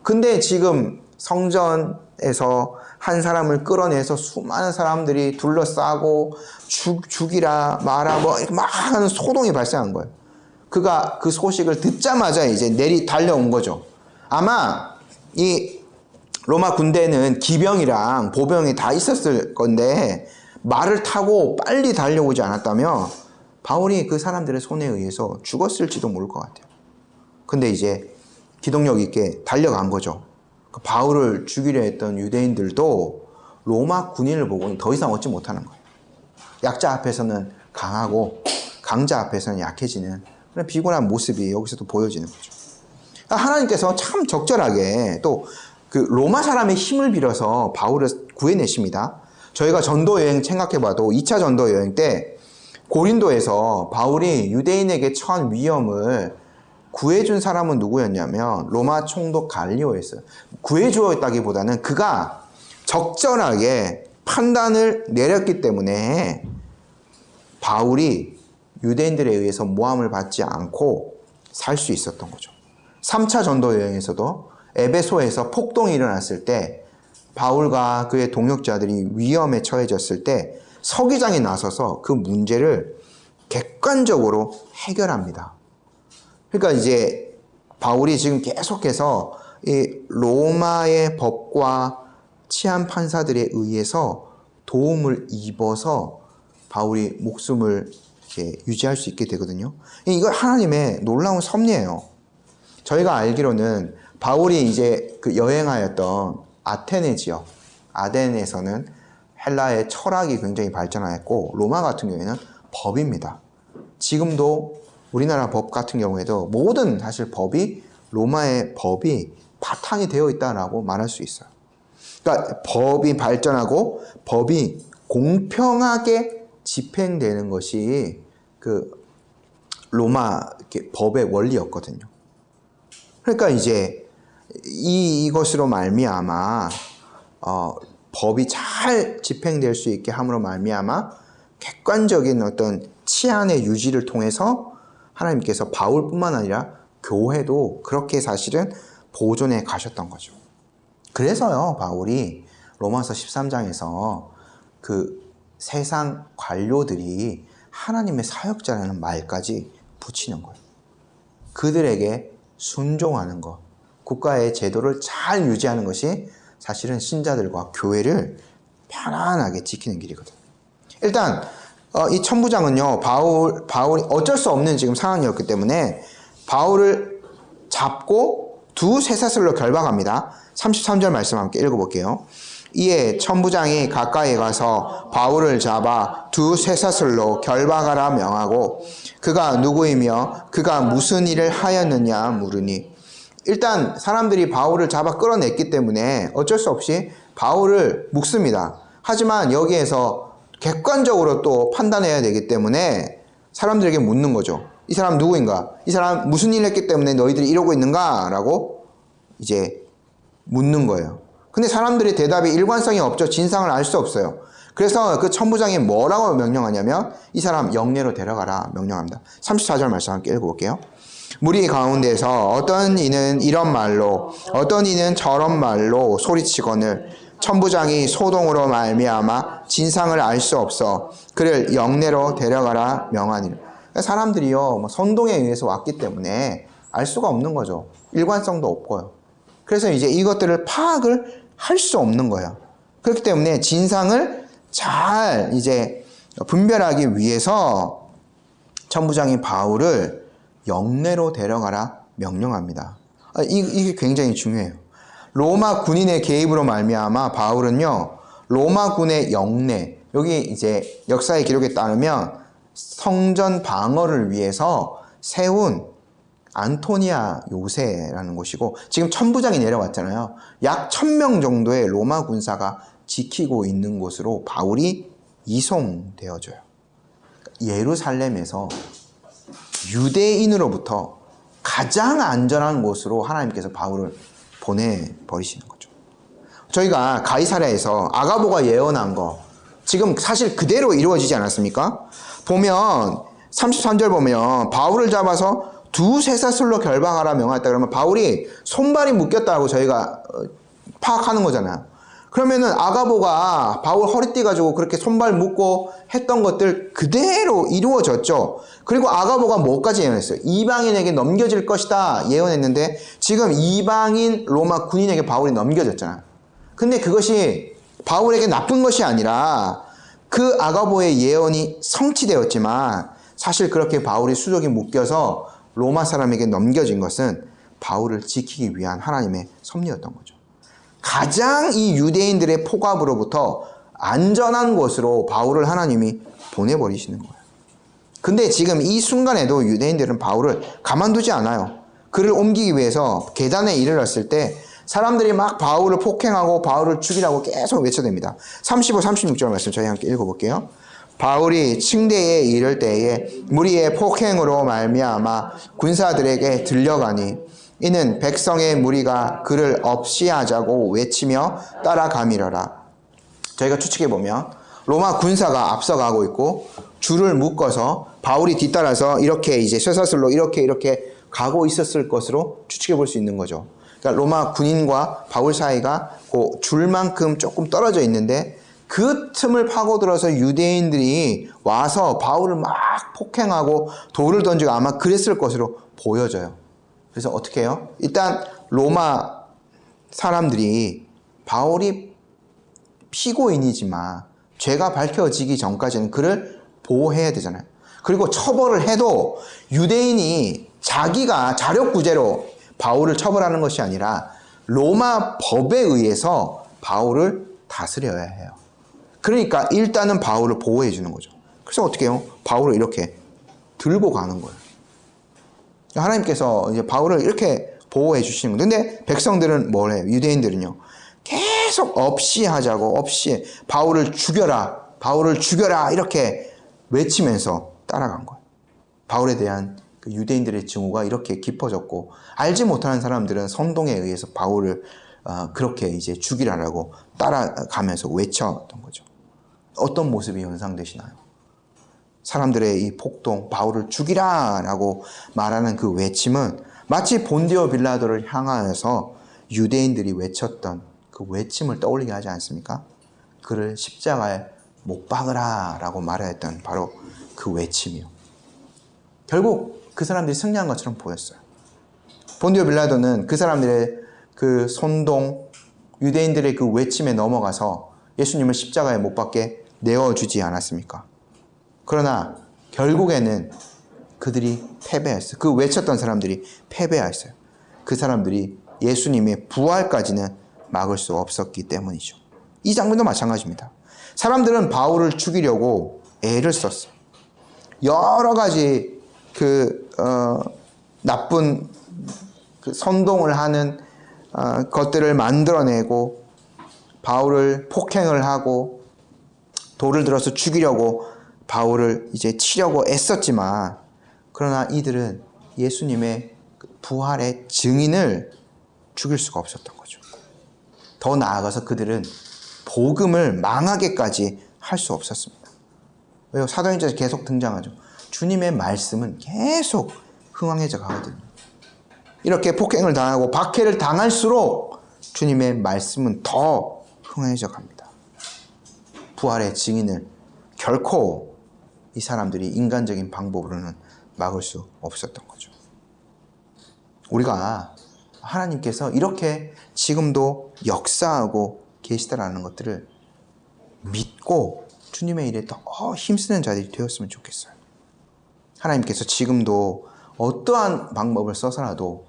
근데 지금 성전에서 한 사람을 끌어내서 수많은 사람들이 둘러싸고 죽이라 마라 막 하는 소동이 발생한 거예요. 그가 그 소식을 듣자마자 이제 달려온 거죠. 아마 이 로마 군대는 기병이랑 보병이 다 있었을 건데 말을 타고 빨리 달려오지 않았다면 바울이 그 사람들의 손에 의해서 죽었을지도 모를 것 같아요. 근데 이제 기동력 있게 달려간 거죠. 바울을 죽이려 했던 유대인들도 로마 군인을 보고는 더 이상 얻지 못하는 거예요. 약자 앞에서는 강하고 강자 앞에서는 약해지는 그런 비굴한 모습이 여기서도 보여지는 거죠. 하나님께서 참 적절하게 또 그 로마 사람의 힘을 빌어서 바울을 구해내십니다. 저희가 전도 여행 생각해봐도 2차 전도 여행 때 고린도에서 바울이 유대인에게 처한 위험을 구해준 사람은 누구였냐면 로마 총독 갈리오였어요. 구해주었다기보다는 그가 적절하게 판단을 내렸기 때문에 바울이 유대인들에 의해서 모함을 받지 않고 살 수 있었던 거죠. 3차 전도 여행에서도 에베소에서 폭동이 일어났을 때 바울과 그의 동역자들이 위험에 처해졌을 때 서기장이 나서서 그 문제를 객관적으로 해결합니다. 그러니까 이제 바울이 지금 계속해서 이 로마의 법과 치안 판사들에 의해서 도움을 입어서 바울이 목숨을 이렇게 유지할 수 있게 되거든요. 이거 하나님의 놀라운 섭리예요. 저희가 알기로는 바울이 이제 그 여행하였던 아테네 지역, 아덴에서는 헬라의 철학이 굉장히 발전하였고 로마 같은 경우에는 법입니다. 지금도 우리나라 법 같은 경우에도 모든 사실 법이 로마의 법이 바탕이 되어 있다라고 말할 수 있어요. 그러니까 법이 발전하고 법이 공평하게 집행되는 것이 그 로마 법의 원리였거든요. 그러니까 이제 이것으로 말미암아 법이 잘 집행될 수 있게 함으로 말미암아 객관적인 어떤 치안의 유지를 통해서 하나님께서 바울뿐만 아니라 교회도 그렇게 사실은 보존해 가셨던 거죠. 그래서요, 바울이 로마서 13장에서 그 세상 관료들이 하나님의 사역자라는 말까지 붙이는 거예요. 그들에게 순종하는 것, 국가의 제도를 잘 유지하는 것이 사실은 신자들과 교회를 편안하게 지키는 길이거든요. 일단 이 천부장은요, 바울이 어쩔 수 없는 지금 상황이었기 때문에 바울을 잡고 두 쇠사슬로 결박합니다. 33절 말씀 함께 읽어볼게요. 이에 천부장이 가까이 가서 바울을 잡아 두 쇠사슬로 결박하라 명하고 그가 누구이며 그가 무슨 일을 하였느냐 물으니, 일단 사람들이 바울을 잡아 끌어냈기 때문에 어쩔 수 없이 바울을 묶습니다. 하지만 여기에서 객관적으로 또 판단해야 되기 때문에 사람들에게 묻는 거죠. 이 사람 누구인가? 이 사람 무슨 일을 했기 때문에 너희들이 이러고 있는가? 라고 이제 묻는 거예요. 근데 사람들의 대답이 일관성이 없죠. 진상을 알 수 없어요. 그래서 그 천부장이 뭐라고 명령하냐면 이 사람 영내로 데려가라 명령합니다. 34절 말씀 함께 읽어볼게요. 무리 가운데서 어떤 이는 이런 말로 어떤 이는 저런 말로 소리치거늘 천부장이 소동으로 말미암아 진상을 알 수 없어 그를 영내로 데려가라 명하니라. 사람들이요 선동에 의해서 왔기 때문에 알 수가 없는 거죠. 일관성도 없고요. 그래서 이제 이것들을 파악을 할 수 없는 거예요. 그렇기 때문에 진상을 잘 이제 분별하기 위해서 천부장이 바울을 영내로 데려가라 명령합니다. 이게 굉장히 중요해요. 로마 군인의 개입으로 말미암아 바울은요 로마군의 영내, 여기 이제 역사의 기록에 따르면 성전 방어를 위해서 세운 안토니아 요새라는 곳이고, 지금 천부장이 내려왔잖아요. 약 1000명 정도의 로마 군사가 지키고 있는 곳으로 바울이 이송되어져요. 예루살렘에서 유대인으로부터 가장 안전한 곳으로 하나님께서 바울을 보내버리시는 거죠. 저희가 가이사랴에서 아가보가 예언한 거 지금 사실 그대로 이루어지지 않았습니까? 보면 33절 보면 바울을 잡아서 두 쇠사슬로 결박하라 명하였다 그러면 바울이 손발이 묶였다고 저희가 파악하는 거잖아요. 그러면은 아가보가 바울 허리띠 가지고 그렇게 손발 묶고 했던 것들 그대로 이루어졌죠. 그리고 아가보가 뭐까지 예언했어요? 이방인에게 넘겨질 것이다 예언했는데 지금 이방인 로마 군인에게 바울이 넘겨졌잖아요. 근데 그것이 바울에게 나쁜 것이 아니라 그 아가보의 예언이 성취되었지만 사실 그렇게 바울이 수족이 묶여서 로마 사람에게 넘겨진 것은 바울을 지키기 위한 하나님의 섭리였던 거죠. 가장 이 유대인들의 포갑으로부터 안전한 곳으로 바울을 하나님이 보내버리시는 거예요. 근데 지금 이 순간에도 유대인들은 바울을 가만두지 않아요. 그를 옮기기 위해서 계단에 이르렀을 때 사람들이 막 바울을 폭행하고 바울을 죽이라고 계속 외쳐댑니다. 35, 36절 말씀 저희 함께 읽어볼게요. 바울이 층대에 이를 때에 무리의 폭행으로 말미암아 군사들에게 들려가니 이는 백성의 무리가 그를 없이하자고 외치며 따라가미러라. 저희가 추측해 보면 로마 군사가 앞서가고 있고 줄을 묶어서 바울이 뒤따라서 이렇게 이제 쇠사슬로 이렇게 가고 있었을 것으로 추측해 볼 수 있는 거죠. 그러니까 로마 군인과 바울 사이가 그 줄만큼 조금 떨어져 있는데 그 틈을 파고들어서 유대인들이 와서 바울을 막 폭행하고 돌을 던지고 아마 그랬을 것으로 보여져요. 그래서 어떻게 해요? 일단 로마 사람들이 바울이 피고인이지만 죄가 밝혀지기 전까지는 그를 보호해야 되잖아요. 그리고 처벌을 해도 유대인이 자기가 자력구제로 바울을 처벌하는 것이 아니라 로마 법에 의해서 바울을 다스려야 해요. 그러니까 일단은 바울을 보호해 주는 거죠. 그래서 어떻게 해요? 바울을 이렇게 들고 가는 거예요. 하나님께서 이제 바울을 이렇게 보호해 주시는 거예요. 근데 백성들은 뭘 해요? 유대인들은요. 계속 없이 하자고 없이 바울을 죽여라 이렇게 외치면서 따라간 거예요. 바울에 대한 그 유대인들의 증오가 이렇게 깊어졌고 알지 못하는 사람들은 선동에 의해서 바울을 그렇게 이제 죽이라고 따라가면서 외쳤던 거죠. 어떤 모습이 연상되시나요? 사람들의 이 폭동, 바울을 죽이라라고 말하는 그 외침은 마치 본디오 빌라도를 향하여서 유대인들이 외쳤던 그 외침을 떠올리게 하지 않습니까? 그를 십자가에 못 박으라 라고 말하였던 바로 그 외침이요. 결국 그 사람들이 승리한 것처럼 보였어요. 본디오 빌라도는 그 사람들의 그 선동, 유대인들의 그 외침에 넘어가서 예수님을 십자가에 못 박게 내어주지 않았습니까? 그러나 결국에는 그들이 패배했어요. 그 외쳤던 사람들이 패배했어요. 그 사람들이 예수님의 부활까지는 막을 수 없었기 때문이죠. 이 장면도 마찬가지입니다. 사람들은 바울을 죽이려고 애를 썼어요. 여러 가지 나쁜 선동을 하는 것들을 만들어내고 바울을 폭행을 하고 돌을 들어서 죽이려고 바울을 이제 치려고 애썼지만, 그러나 이들은 예수님의 부활의 증인을 죽일 수가 없었던 거죠. 더 나아가서 그들은 복음을 망하게까지 할 수 없었습니다. 왜요? 사도행전에서 계속 등장하죠. 주님의 말씀은 계속 흥황해져 가거든요. 이렇게 폭행을 당하고 박해를 당할수록 주님의 말씀은 더 흥황해져 갑니다. 부활의 증인을 결코 이 사람들이 인간적인 방법으로는 막을 수 없었던 거죠. 우리가 하나님께서 이렇게 지금도 역사하고 계시다라는 것들을 믿고 주님의 일에 더 힘쓰는 자들이 되었으면 좋겠어요. 하나님께서 지금도 어떠한 방법을 써서라도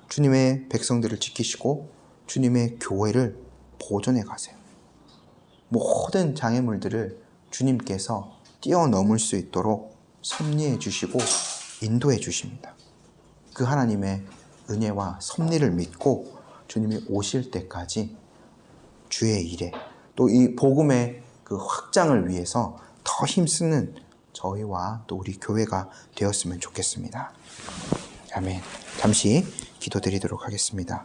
주님의 백성들을 지키시고 주님의 교회를 보존해 가세요. 모든 장애물들을 주님께서 뛰어넘을 수 있도록 섭리해 주시고 인도해 주십니다. 그 하나님의 은혜와 섭리를 믿고 주님이 오실 때까지 주의 일에, 또 이 복음의 그 확장을 위해서 더 힘쓰는 저희와 또 우리 교회가 되었으면 좋겠습니다. 아멘. 잠시 기도드리도록 하겠습니다.